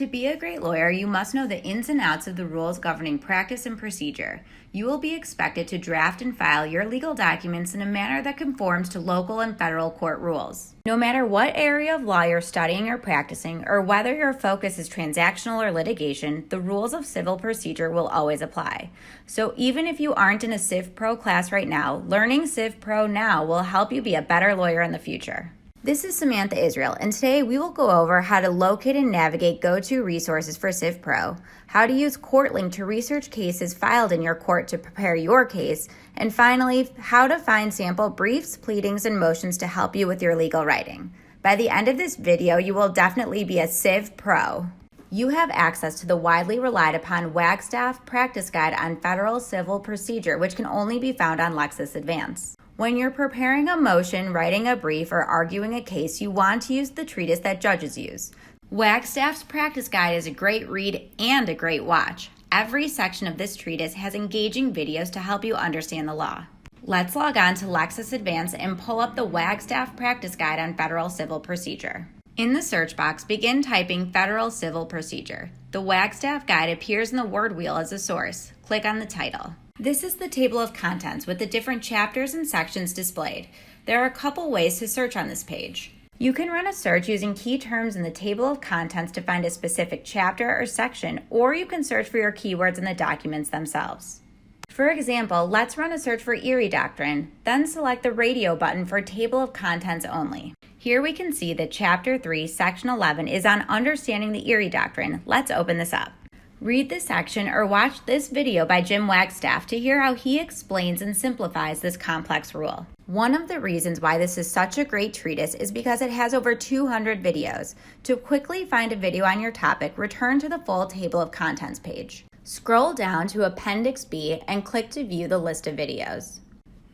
To be a great lawyer, you must know the ins and outs of the rules governing practice and procedure. You will be expected to draft and file your legal documents in a manner that conforms to local and federal court rules. No matter what area of law you're studying or practicing, or whether your focus is transactional or litigation, the rules of civil procedure will always apply. So even if you aren't in a Civ Pro class right now, learning Civ Pro now will help you be a better lawyer in the future. This is Samantha Israel, and today we will go over how to locate and navigate go-to resources for Civ Pro, how to use Courtlink to research cases filed in your court to prepare your case, and finally, how to find sample briefs, pleadings, and motions to help you with your legal writing. By the end of this video, you will definitely be a Civ Pro. You have access to the widely relied upon Wagstaffe Practice Guide on Federal Civil Procedure, which can only be found on Lexis Advance. When you're preparing a motion, writing a brief, or arguing a case, you want to use the treatise that judges use. Wagstaffe's Practice Guide is a great read and a great watch. Every section of this treatise has engaging videos to help you understand the law. Let's log on to Lexis Advance and pull up the Wagstaffe Practice Guide on Federal Civil Procedure. In the search box, begin typing Federal Civil Procedure. The Wagstaffe Guide appears in the word wheel as a source. Click on the title. This is the table of contents with the different chapters and sections displayed. There are a couple ways to search on this page. You can run a search using key terms in the table of contents to find a specific chapter or section, or you can search for your keywords in the documents themselves. For example, let's run a search for Erie Doctrine, then select the radio button for table of contents only. Here we can see that Chapter 3, Section 11 is on Understanding the Erie Doctrine. Let's open this up. Read this section or watch this video by Jim Wagstaffe to hear how he explains and simplifies this complex rule. One of the reasons why this is such a great treatise is because it has over 200 videos. To quickly find a video on your topic, return to the full table of contents page. Scroll down to Appendix B and click to view the list of videos.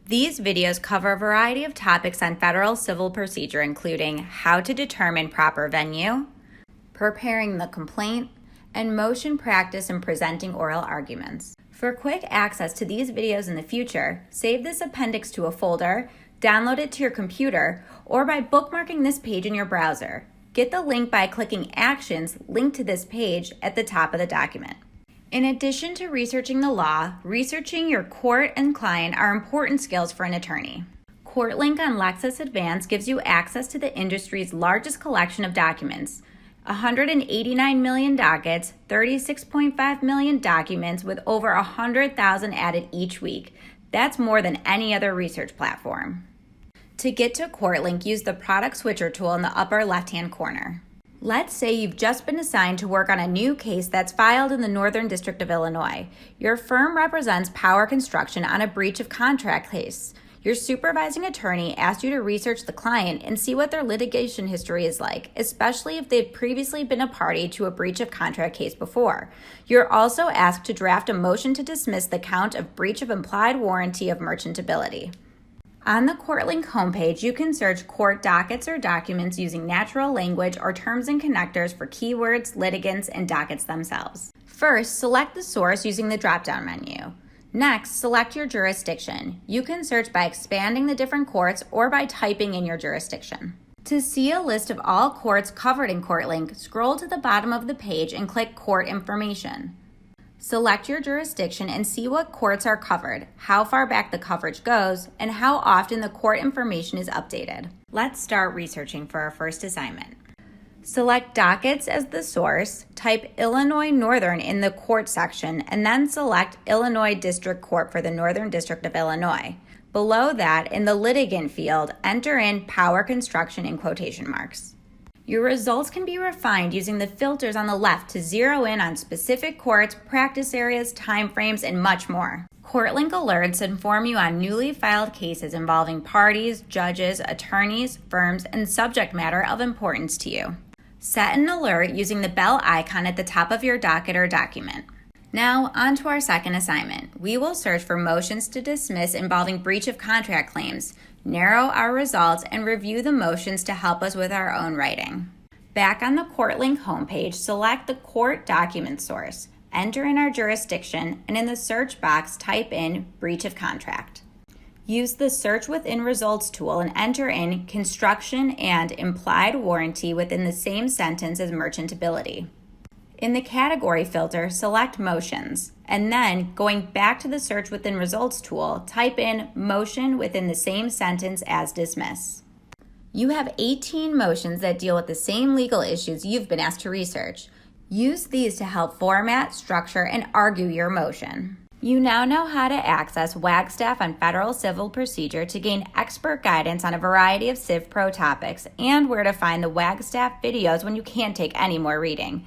These videos cover a variety of topics on federal civil procedure, including how to determine proper venue, preparing the complaint, and motion practice and presenting oral arguments. For quick access to these videos in the future, save this appendix to a folder, download it to your computer, or by bookmarking this page in your browser. Get the link by clicking Actions linked to this page at the top of the document. In addition to researching the law, researching your court and client are important skills for an attorney. Courtlink on Lexis Advance gives you access to the industry's largest collection of documents, 189 million dockets, 36.5 million documents with over 100,000 added each week. That's more than any other research platform. To get to Courtlink, use the product switcher tool in the upper left-hand corner. Let's say you've just been assigned to work on a new case that's filed in the Northern District of Illinois. Your firm represents Power Construction on a breach of contract case. Your supervising attorney asked you to research the client and see what their litigation history is like, especially if they've previously been a party to a breach of contract case before. You're also asked to draft a motion to dismiss the count of breach of implied warranty of merchantability. On the Courtlink homepage, you can search court dockets or documents using natural language or terms and connectors for keywords, litigants, and dockets themselves. First, select the source using the drop-down menu. Next, select your jurisdiction. You can search by expanding the different courts or by typing in your jurisdiction. To see a list of all courts covered in Courtlink, scroll to the bottom of the page and click Court Information. Select your jurisdiction and see what courts are covered, how far back the coverage goes, and how often the court information is updated. Let's start researching for our first assignment. Select dockets as the source, type Illinois Northern in the court section, and then select Illinois District Court for the Northern District of Illinois. Below that, in the litigant field, enter in Power Construction in quotation marks. Your results can be refined using the filters on the left to zero in on specific courts, practice areas, timeframes, and much more. Courtlink alerts inform you on newly filed cases involving parties, judges, attorneys, firms, and subject matter of importance to you. Set an alert using the bell icon at the top of your docket or document. Now, on to our second assignment. We will search for motions to dismiss involving breach of contract claims, narrow our results, and review the motions to help us with our own writing. Back on the Courtlink homepage, select the court document source, enter in our jurisdiction, and in the search box, type in breach of contract. Use the Search Within Results tool and enter in construction and implied warranty within the same sentence as merchantability. In the category filter, select motions, and then going back to the search within results tool, type in motion within the same sentence as dismiss. You have 18 motions that deal with the same legal issues you've been asked to research. Use these to help format, structure, and argue your motion. You now know how to access Wagstaffe on Federal Civil Procedure to gain expert guidance on a variety of Civ Pro topics and where to find the Wagstaffe videos when you can't take any more reading.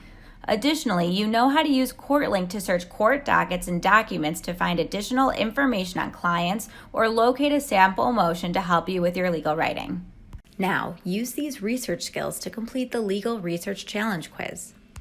Additionally, you know how to use Courtlink to search court dockets and documents to find additional information on clients or locate a sample motion to help you with your legal writing. Now, use these research skills to complete the Legal Research Challenge quiz.